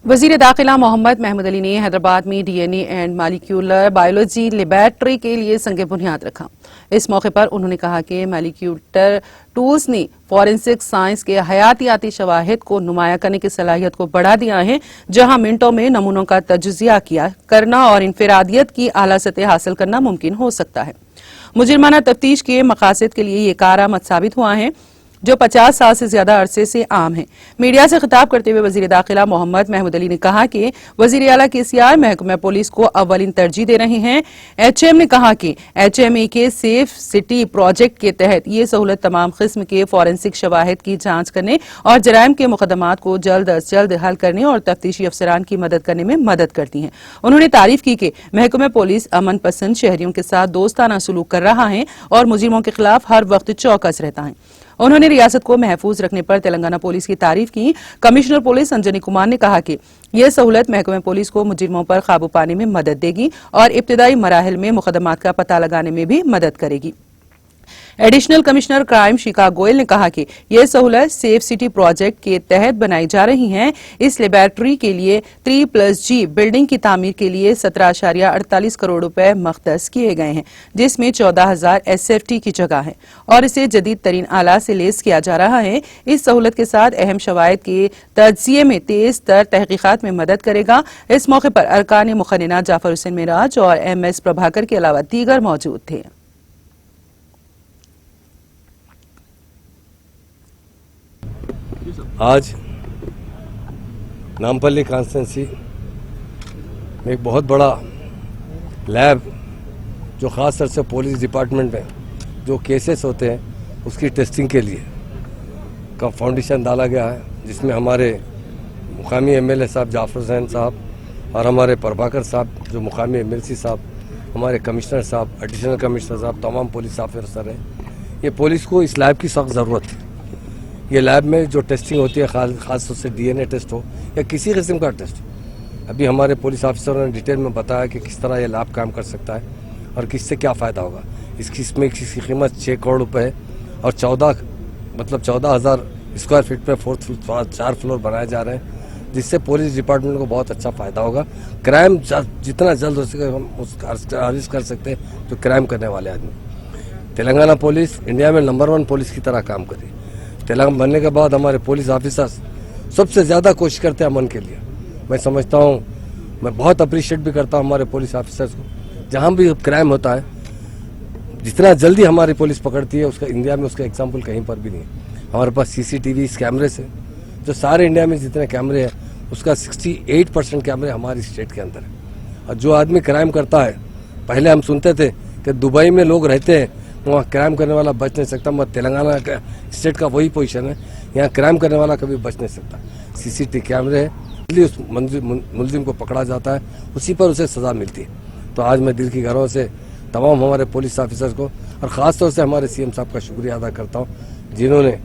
वजीर दाखिला मोहम्मद महमूद अली ने हैदराबाद में DNA and molecular biology laboratory के लिए संग बुनियाद रखा। इस मौके पर उन्होंने कहा कि मॉलिक्यूलर टूल्स ने फॉरेंसिक साइंस के हयातियाती शवाहिद को नुमाया करने की सलाहियत को बढ़ा दिया है, जहां मिनटों में नमूनों का तज्जिया करना और इनफरादियत की आला सतह हासिल करना मुमकिन हो सकता है। मुजरिमाना तफ्तीश के मकासद के लिए ये कारआमद साबित हुआ है जो 50 साल से ज्यादा अरसे से आम है। मीडिया से खिताब करते हुए वजीर दाखिला मोहम्मद महमूद अली ने कहा कि वजीर आला केसीआर महकमा पुलिस को अव्वलीन तरजीह दे रहे हैं। एचएम ने कहा कि एचएमए के सेफ सिटी प्रोजेक्ट के तहत ये सहूलत तमाम किस्म के फॉरेंसिक शवाहिद की जांच करने और जराइम के मुकदमात को जल्द अज जल्द हल करने और तफ्तीशी अफसरान की मदद करने में मदद करती है। उन्होंने तारीफ की कि महकमा पुलिस अमन पसंद शहरियों के साथ दोस्ताना सलूक कर रहा है और मुजरिमों के खिलाफ हर वक्त चौकस रहता है। उन्होंने रियासत को महफूज रखने पर तेलंगाना पुलिस की तारीफ की। कमिश्नर पुलिस अंजनी कुमार ने कहा कि यह सहूलत महकमे पुलिस को मुजरिमों पर काबू पाने में मदद देगी और इब्तिदाई मराहिल में मुकदमात का पता लगाने में भी मदद करेगी। एडिशनल कमिश्नर क्राइम शिका गोयल ने कहा कि यह सहूलत सेफ सिटी प्रोजेक्ट के तहत बनाई जा रही है। इस लेबोरेटरी के लिए 3+G बिल्डिंग की तामीर के लिए 17.48 करोड़ रुपए मख्तस किए गए हैं, जिसमें 14,000 SFT की जगह है और इसे जदीद तरीन आला से लेस किया जा रहा है। इस सहूलत के साथ अहम शवायद के तज्जिये में तेज तर तहकीकात में मदद करेगा। इस मौके पर अरकान मुखन्ना जाफर हुसैन मिराज और MS प्रभाकर के अलावा दीगर मौजूद थे। आज नामपल्ली कॉन्स्टिट्यूंसी में एक बहुत बड़ा लैब जो ख़ास तौर से पुलिस डिपार्टमेंट में जो केसेस होते हैं उसकी टेस्टिंग के लिए का फाउंडेशन डाला गया है, जिसमें हमारे मुकामी MLA साहब जाफर हुसैन साहब और हमारे प्रभाकर साहब जो मुकामी MLC साहब, हमारे कमिश्नर साहब, एडिशनल कमिश्नर साहब, तमाम पुलिस ऑफिसर हैं। ये पुलिस को इस लैब की सख्त ज़रूरत है। ये लैब में जो टेस्टिंग होती है, खास तौर से DNA टेस्ट हो या किसी किस्म का टेस्ट हो, अभी हमारे पुलिस ऑफिसरों ने डिटेल में बताया कि किस तरह ये लैब काम कर सकता है और किससे क्या फ़ायदा होगा। इसमें इसकी कीमत 6 करोड़ रुपए है और 14,000 स्क्वायर फीट पे 4 फ्लोर बनाए जा रहे हैं, जिससे पुलिस डिपार्टमेंट को बहुत अच्छा फ़ायदा होगा। क्राइम जितना जल्द हो सके हम उसका अरेस्ट कर सकते हैं जो क्राइम करने वाले आदमी। तेलंगाना पुलिस इंडिया में नंबर 1 पुलिस की तरह काम करी। तेलंगाना बनने के बाद हमारे पुलिस ऑफिसर्स सबसे ज़्यादा कोशिश करते हैं अमन के लिए। मैं समझता हूँ, मैं बहुत अप्रिशिएट भी करता हूँ हमारे पुलिस ऑफिसर्स को। जहाँ भी क्राइम होता है, जितना जल्दी हमारी पुलिस पकड़ती है, उसका इंडिया में उसका एग्जाम्पल कहीं पर भी नहीं है। हमारे पास CCTV कैमरे से जो सारे इंडिया में जितने कैमरे हैं उसका 68% कैमरे हमारी स्टेट के अंदर है। और जो आदमी क्राइम करता है, पहले हम सुनते थे कि दुबई में लोग रहते हैं, वहाँ क्राइम करने वाला बच नहीं सकता, मगर तेलंगाना का स्टेट का वही पोजीशन है, यहाँ क्राइम करने वाला कभी बच नहीं सकता। CCTV कैमरे है, इसलिए उस मुलजिम को पकड़ा जाता है, उसी पर उसे सज़ा मिलती है। तो आज मैं दिल की गहराइयों से तमाम हमारे पुलिस ऑफिसर्स को और ख़ास तौर से हमारे CM साहब का शुक्रिया अदा करता हूँ, जिन्होंने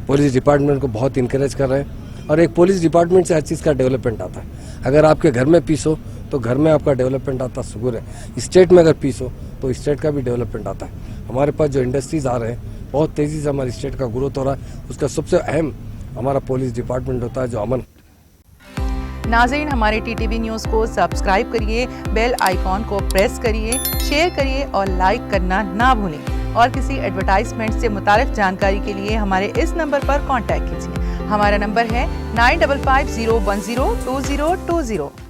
पुलिस डिपार्टमेंट को बहुत इंकरेज कर रहे हैं। और एक पुलिस डिपार्टमेंट से हर चीज़ का डेवलपमेंट आता है। अगर आपके घर में पीस हो तो घर में आपका डेवलपमेंट आता, शुक्र है। स्टेट में अगर पीस हो तो स्टेट का भी डेवलपमेंट आता है। हमारे पास जो इंडस्ट्रीज आ रहे हैं, बहुत तेज़ी से हमारी स्टेट का ग्रोथ हो रहा है, उसका सबसे अहम हमारा पुलिस डिपार्टमेंट होता है जो अमन। नाज़रीन, हमारे TTV न्यूज़ को सब्सक्राइब करिए, बेल आइकॉन को प्रेस करिए, शेयर करिए और लाइक करना ना भूलें। और किसी एडवर्टाइजमेंट से मुताल्लिक जानकारी के लिए हमारे इस नंबर पर कॉन्टैक्ट कीजिए। हमारा नंबर है 9550102020।